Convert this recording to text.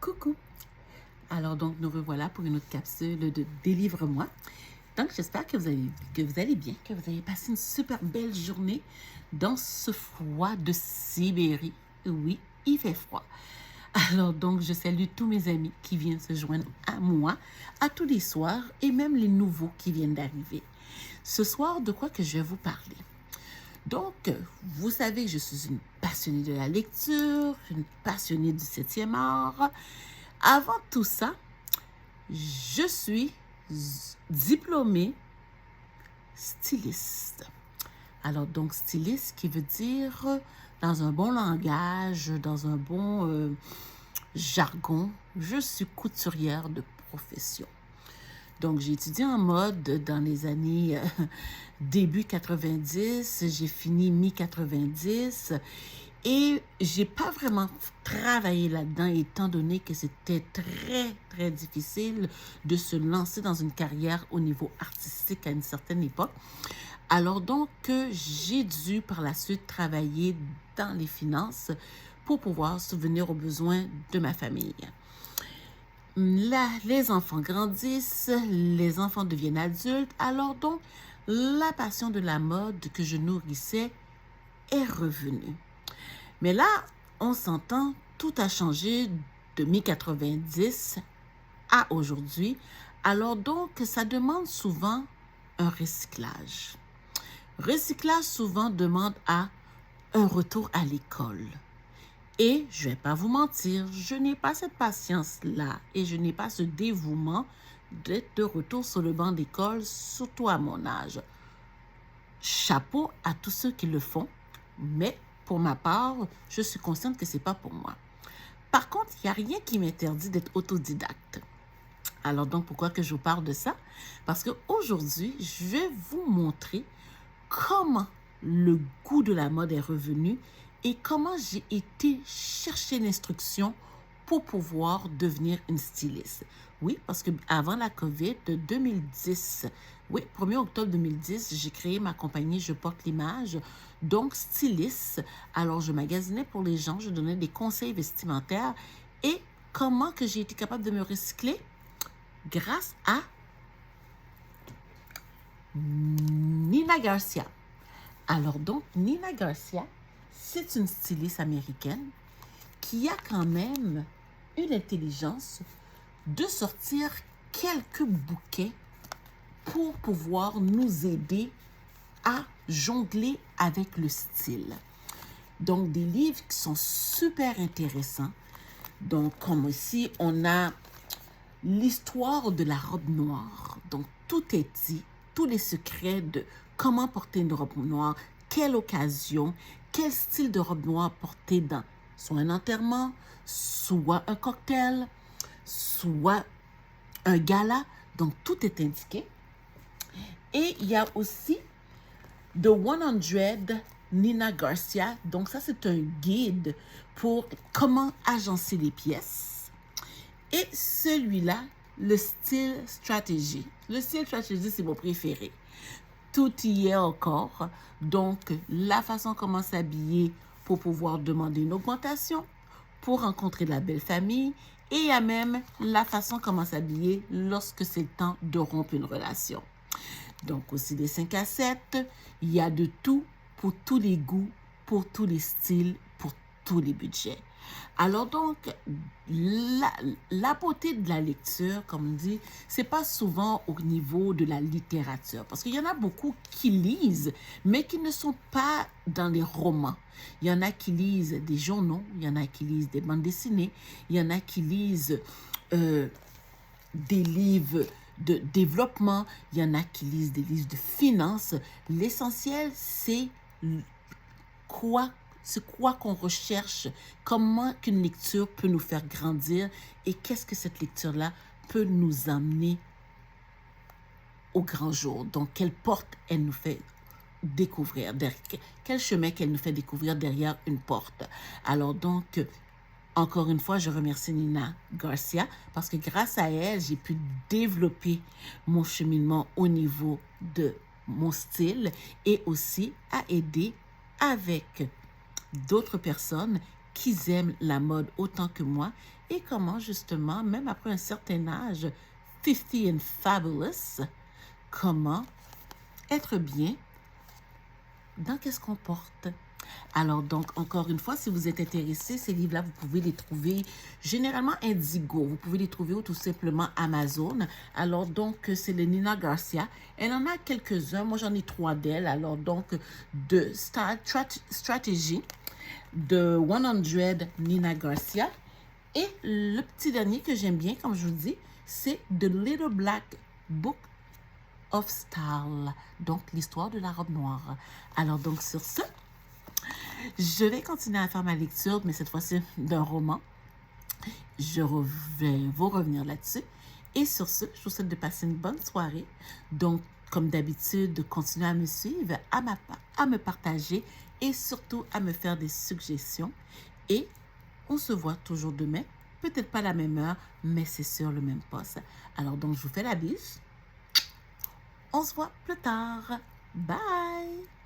Coucou! Alors donc, nous revoilà pour une autre capsule de Délivre-moi. Donc, j'espère que vous allez bien, que vous avez passé une super belle journée dans ce froid de Sibérie. Oui, il fait froid. Alors donc, je salue tous mes amis qui viennent se joindre à moi à tous les soirs et même les nouveaux qui viennent d'arriver. Ce soir, de quoi que je vais vous parler? Donc, vous savez que je suis une passionnée de la lecture, une passionnée du 7e art. Avant tout ça, je suis diplômée styliste. Alors donc, styliste qui veut dire, dans un bon langage, dans un bon jargon, je suis couturière de profession. Donc, j'ai étudié en mode dans les années début 90, j'ai fini mi-90 et j'ai pas vraiment travaillé là-dedans étant donné que c'était très, très difficile de se lancer dans une carrière au niveau artistique à une certaine époque. Alors donc, j'ai dû par la suite travailler dans les finances pour pouvoir subvenir aux besoins de ma famille. Là, les enfants grandissent, les enfants deviennent adultes, alors donc la passion de la mode que je nourrissais est revenue. Mais là, on s'entend, tout a changé de mi-90 à aujourd'hui, alors donc ça demande souvent un recyclage. Recyclage souvent demande à un retour à l'école. Et je ne vais pas vous mentir, je n'ai pas cette patience-là et je n'ai pas ce dévouement d'être de retour sur le banc d'école, surtout à mon âge. Chapeau à tous ceux qui le font, mais pour ma part, je suis consciente que ce n'est pas pour moi. Par contre, il n'y a rien qui m'interdit d'être autodidacte. Alors donc, pourquoi que je vous parle de ça? Parce qu'aujourd'hui, je vais vous montrer comment le goût de la mode est revenu et comment j'ai été chercher l'instruction pour pouvoir devenir une styliste. Oui, parce qu'avant la COVID de 2010, oui, 1er octobre 2010, j'ai créé ma compagnie Je porte l'image, donc styliste. Alors, je magasinais pour les gens, je donnais des conseils vestimentaires et comment que j'ai été capable de me recycler? Grâce à Nina Garcia. Alors donc, Nina Garcia, c'est une styliste américaine qui a quand même eu l'intelligence de sortir quelques bouquets pour pouvoir nous aider à jongler avec le style. Donc, des livres qui sont super intéressants. Donc, comme ici, on a l'histoire de la robe noire. Donc, tout est dit, tous les secrets de comment porter une robe noire, quelle occasion, quel style de robe noire porter dans soit un enterrement, soit un cocktail, soit un gala. Donc, tout est indiqué. Et il y a aussi The 100 Nina Garcia. Donc, ça, c'est un guide pour comment agencer les pièces. Et celui-là, le style stratégie. Le style stratégie, c'est mon préféré. Tout y est encore. Donc, la façon comment s'habiller pour pouvoir demander une augmentation, pour rencontrer la belle famille, et il y a même la façon comment s'habiller lorsque c'est le temps de rompre une relation. Donc, aussi des 5 à 7, il y a de tout pour tous les goûts, pour tous les styles, pour tous les budgets. Alors donc, la beauté de la lecture, comme on dit, c'est pas souvent au niveau de la littérature. Parce qu'il y en a beaucoup qui lisent, mais qui ne sont pas dans les romans. Il y en a qui lisent des journaux, il y en a qui lisent des bandes dessinées, il y en a qui lisent des livres de développement, il y en a qui lisent des livres de finances. L'essentiel, c'est quoi qu'on recherche, comment qu'une lecture peut nous faire grandir et qu'est-ce que cette lecture-là peut nous amener au grand jour. Donc, quelle porte elle nous fait découvrir, quel chemin qu'elle nous fait découvrir derrière une porte. Alors donc, encore une fois, je remercie Nina Garcia parce que grâce à elle, j'ai pu développer mon cheminement au niveau de mon style et aussi à aider avec d'autres personnes qu'ils aiment la mode autant que moi et comment justement, même après un certain âge, 50 and fabulous, comment être bien dans qu'est-ce qu'on porte. Alors donc, encore une fois, si vous êtes intéressé, ces livres-là, vous pouvez les trouver généralement Indigo. Vous pouvez les trouver ou tout simplement Amazon. Alors donc, c'est le Nina Garcia. Elle en a quelques-uns. Moi, j'en ai 3 d'elle. Alors donc, de Strategy, de 100 Nina Garcia. Et le petit dernier que j'aime bien, comme je vous dis, c'est The Little Black Book of Style. Donc, l'histoire de la robe noire. Alors donc, sur ce, je vais continuer à faire ma lecture, mais cette fois-ci d'un roman. Je vais vous revenir là-dessus. Et sur ce, je vous souhaite de passer une bonne soirée. Donc, comme d'habitude, de continuer à me suivre, à me partager et surtout à me faire des suggestions. Et on se voit toujours demain. Peut-être pas à la même heure, mais c'est sur le même poste. Alors donc, je vous fais la bise. On se voit plus tard. Bye!